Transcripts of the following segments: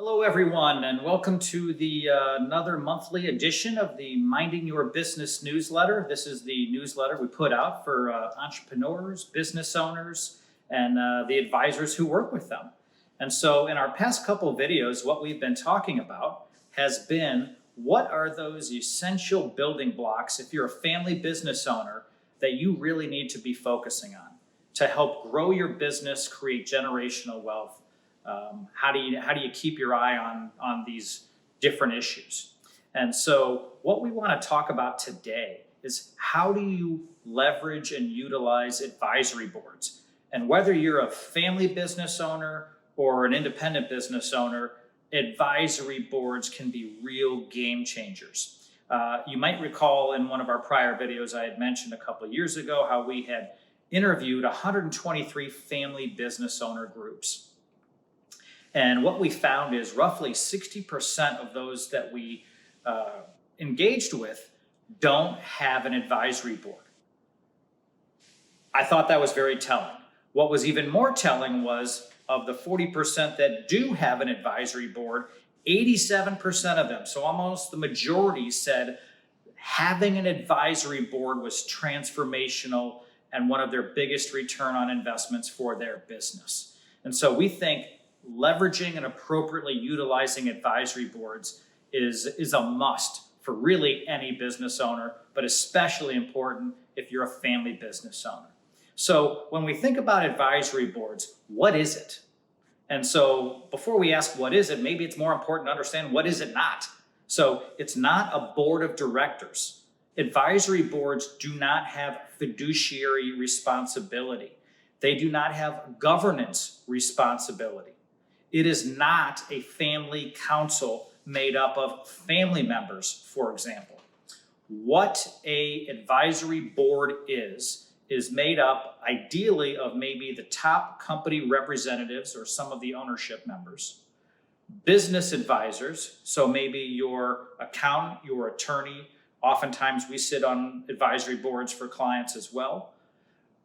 Hello, everyone, and welcome to the another monthly edition of the Minding Your Business newsletter. This is the newsletter we put out for entrepreneurs, business owners, and the advisors who work with them. And so, in our past couple of videos, what we've been talking about has been what are those essential building blocks if you're a family business owner that you really need to be focusing on to help grow your business, create generational wealth. How do you keep your eye on these different issues? And so what we want to talk about today is how do you leverage and utilize advisory boards? And whether you're a family business owner or an independent business owner, advisory boards can be real game changers. You might recall in one of our prior videos I had mentioned a couple of years ago how we had interviewed 123 family business owner groups. And what we found is roughly 60% of those that we engaged with don't have an advisory board. I thought that was very telling. What was even more telling was of the 40% that do have an advisory board, 87% of them, so almost the majority, said having an advisory board was transformational and one of their biggest return on investments for their business. And so we think leveraging and appropriately utilizing advisory boards is a must for really any business owner, but especially important if you're a family business owner. So when we think about advisory boards, what is it? And so before we ask what is it, maybe it's more important to understand what is it not. So it's not a board of directors. Advisory boards do not have fiduciary responsibility. They do not have governance responsibility. It is not a family council made up of family members, for example. What an advisory board is made up ideally of maybe the top company representatives or some of the ownership members, business advisors, so maybe your accountant, your attorney. Oftentimes we sit on advisory boards for clients as well.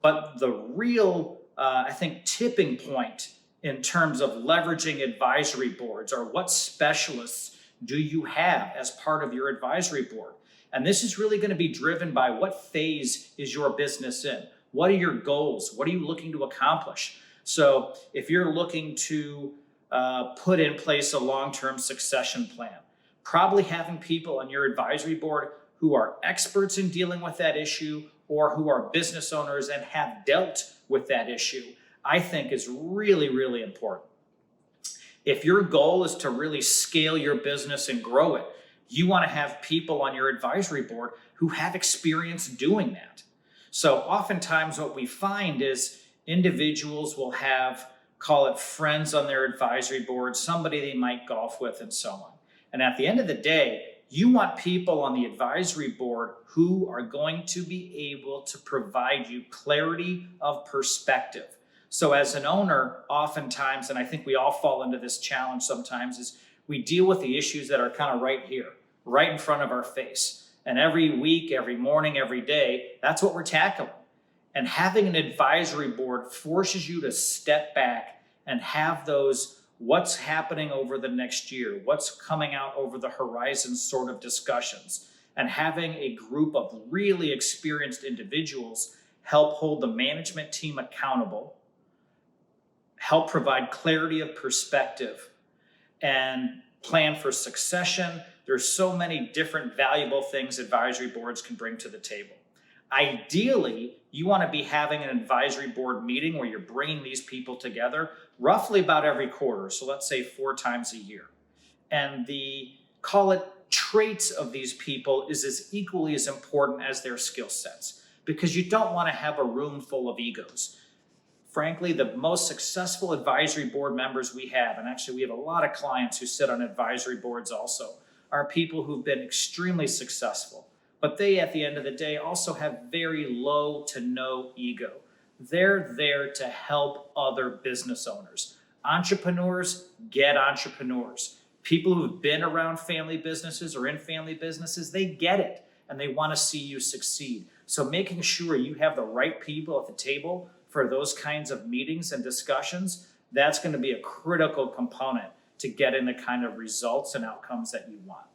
But the real, I think, tipping point in terms of leveraging advisory boards are what specialists do you have as part of your advisory board? And this is really going to be driven by what phase is your business in? What are your goals? What are you looking to accomplish? So if you're looking to put in place a long-term succession plan, probably having people on your advisory board who are experts in dealing with that issue or who are business owners and have dealt with that issue, I think is really, really important. If your goal is to really scale your business and grow it, you want to have people on your advisory board who have experience doing that. So oftentimes what we find is individuals will have, call it friends on their advisory board, somebody they might golf with and so on. And at the end of the day, you want people on the advisory board who are going to be able to provide you clarity of perspective. So as an owner, oftentimes, and I think we all fall into this challenge sometimes, is we deal with the issues that are kind of right here, right in front of our face. And every week, every morning, every day, that's what we're tackling. And having an advisory board forces you to step back and have those what's happening over the next year, what's coming out over the horizon sort of discussions. And having a group of really experienced individuals help hold the management team accountable, help provide clarity of perspective, and plan for succession. There's so many different valuable things advisory boards can bring to the table. Ideally, you want to be having an advisory board meeting where you're bringing these people together roughly about every quarter. So let's say 4 times a year. And the, call it, traits of these people is as equally as important as their skill sets, because you don't want to have a room full of egos. Frankly, the most successful advisory board members we have, and actually we have a lot of clients who sit on advisory boards also, are people who've been extremely successful. But they, at the end of the day, also have very low to no ego. They're there to help other business owners. Entrepreneurs get entrepreneurs. People who've been around family businesses or in family businesses, they get it and they want to see you succeed. So making sure you have the right people at the table for those kinds of meetings and discussions, that's going to be a critical component to getting the kind of results and outcomes that you want.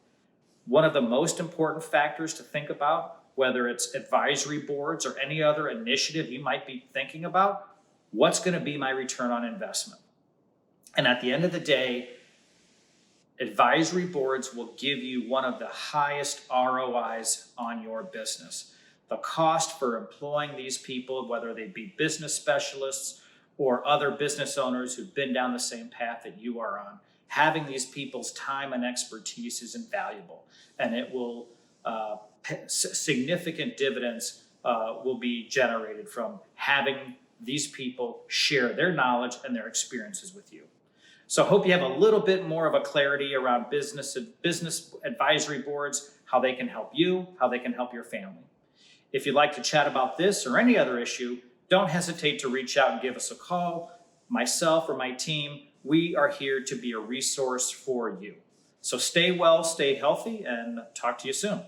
One of the most important factors to think about, whether it's advisory boards or any other initiative you might be thinking about, what's going to be my return on investment? And at the end of the day, advisory boards will give you one of the highest ROIs on your business. The cost for employing these people, whether they be business specialists or other business owners who've been down the same path that you are on, having these people's time and expertise is invaluable, and it will significant dividends will be generated from having these people share their knowledge and their experiences with you. So I hope you have a little bit more of a clarity around business advisory boards, how they can help you, how they can help your family. If you'd like to chat about this or any other issue, don't hesitate to reach out and give us a call. Myself or my team, we are here to be a resource for you. So stay well, stay healthy, and talk to you soon.